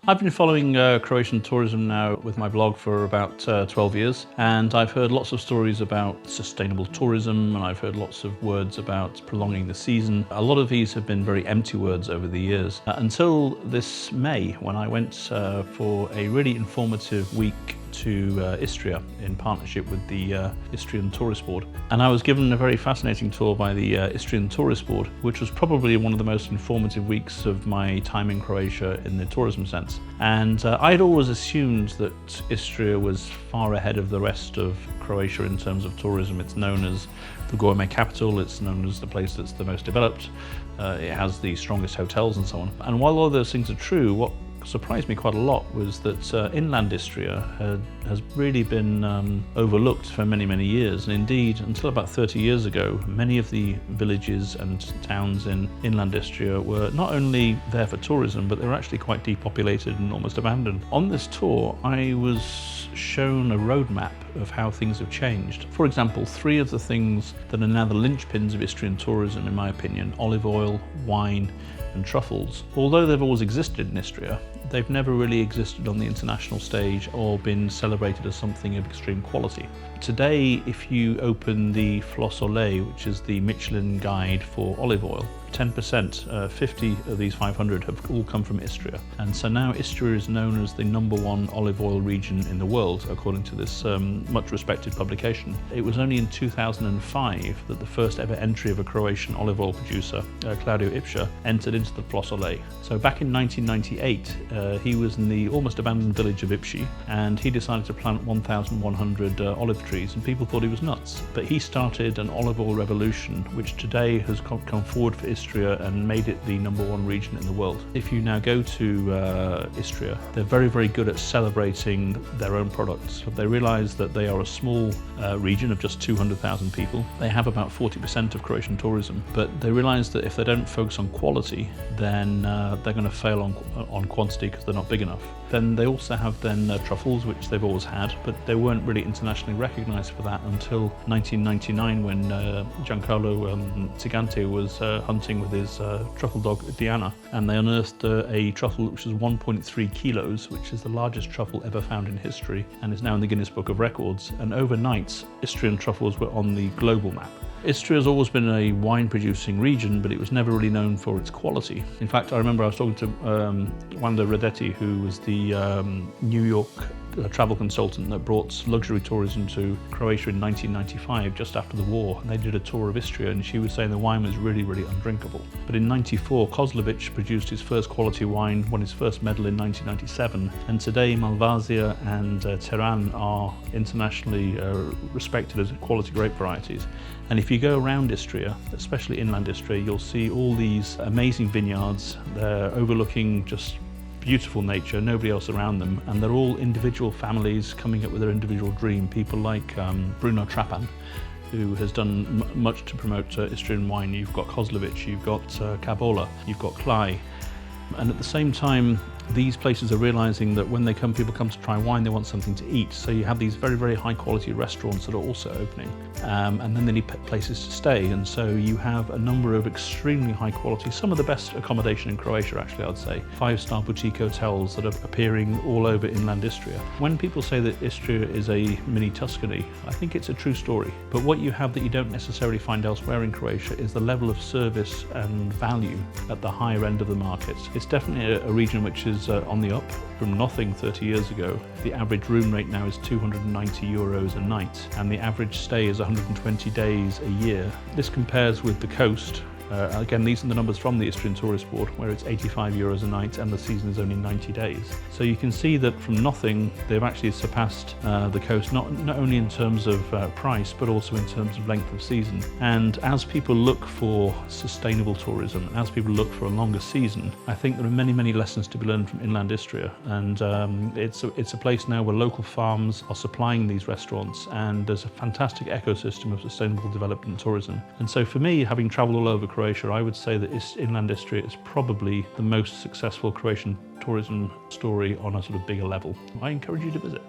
I've been following Croatian tourism now with my blog for about 12 years, and I've heard lots of stories about sustainable tourism, and I've heard lots of words about prolonging the season. A lot of these have been very empty words over the years, until this May, when I went for a really informative week to Istria in partnership with the Istrian Tourist Board. And I was given a very fascinating tour by the Istrian Tourist Board, which was probably one of the most informative weeks of my time in Croatia in the tourism sense. And I'd always assumed that Istria was far ahead of the rest of Croatia in terms of tourism. It's known as the gourmet capital, it's known as the place that's the most developed, it has the strongest hotels and so on. And while all those things are true, what surprised me quite a lot was that inland Istria has really been overlooked for many, many years. And indeed, until about 30 years ago, many of the villages and towns in inland Istria were not only there for tourism, but they were actually quite depopulated and almost abandoned. On this tour, I was shown a roadmap of how things have changed. For example, three of the things that are now the linchpins of Istrian tourism, in my opinion, olive oil, wine, and truffles, although they've always existed in Istria, they've never really existed on the international stage or been celebrated as something of extreme quality. Today, if you open the Flosole, which is the Michelin guide for olive oil, 10%, 50 of these 500 have all come from Istria. And so now Istria is known as the #1 olive oil region in the world, according to this much respected publication. It was only in 2005 that the first ever entry of a Croatian olive oil producer, Claudio Ipša, entered into the Flosole. So back in 1998, he was in the almost abandoned village of Ipši, and he decided to plant 1,100 olive trees, and people thought he was nuts. But he started an olive oil revolution, which today has come forward for Istria and made it the #1 region in the world. If you now go to Istria, they're very, very good at celebrating their own products. They realise that they are a small region of just 200,000 people. They have about 40% of Croatian tourism, but they realise that if they don't focus on quality, then they're going to fail on quantity because they're not big enough. Then they also have truffles, which they've always had, but they weren't really internationally recognised for that until 1999, when Giancarlo Zigante was hunting with his truffle dog Diana, and they unearthed a truffle which was 1.3 kilos, which is the largest truffle ever found in history and is now in the Guinness Book of Records. And overnight, Istrian truffles were on the global map. Istria has always been a wine-producing region, but it was never really known for its quality. In fact, I remember I was talking to Wanda Radetti, who was the New York travel consultant that brought luxury tourism to Croatia in 1995, just after the war. And they did a tour of Istria, and she was saying the wine was really, really undrinkable. But in '94, Kozlovic produced his first quality wine, won his first medal in 1997, and today Malvasia and Teran are internationally respected as quality grape varieties. And if you go around Istria, especially inland Istria, you'll see all these amazing vineyards. They're overlooking just beautiful nature, nobody else around them, and they're all individual families coming up with their individual dream. People like Bruno Trapan, who has done much to promote Istrian wine. You've got Kozlovic, you've got Kabola, you've got Klaj. And at the same time, these places are realising that when people come to try wine, they want something to eat. So you have these very, very high quality restaurants that are also opening. And then they need places to stay. And so you have a number of extremely high quality, some of the best accommodation in Croatia, actually, I'd say. 5-star boutique hotels that are appearing all over inland Istria. When people say that Istria is a mini Tuscany, I think it's a true story. But what you have that you don't necessarily find elsewhere in Croatia is the level of service and value at the higher end of the market. It's definitely a region which is on the up from nothing 30 years ago. The average room rate now is €290 a night, and the average stay is 120 days a year. This compares with the coast. Again, these are the numbers from the Istrian Tourist Board, where it's €85 a night and the season is only 90 days. So you can see that from nothing, they've actually surpassed the coast, not only in terms of price, but also in terms of length of season. And as people look for sustainable tourism, as people look for a longer season, I think there are many, many lessons to be learned from inland Istria. And it's a place now where local farms are supplying these restaurants, and there's a fantastic ecosystem of sustainable development and tourism. And so for me, having travelled all over Croatia, I would say that inland Istria is probably the most successful Croatian tourism story on a sort of bigger level. I encourage you to visit.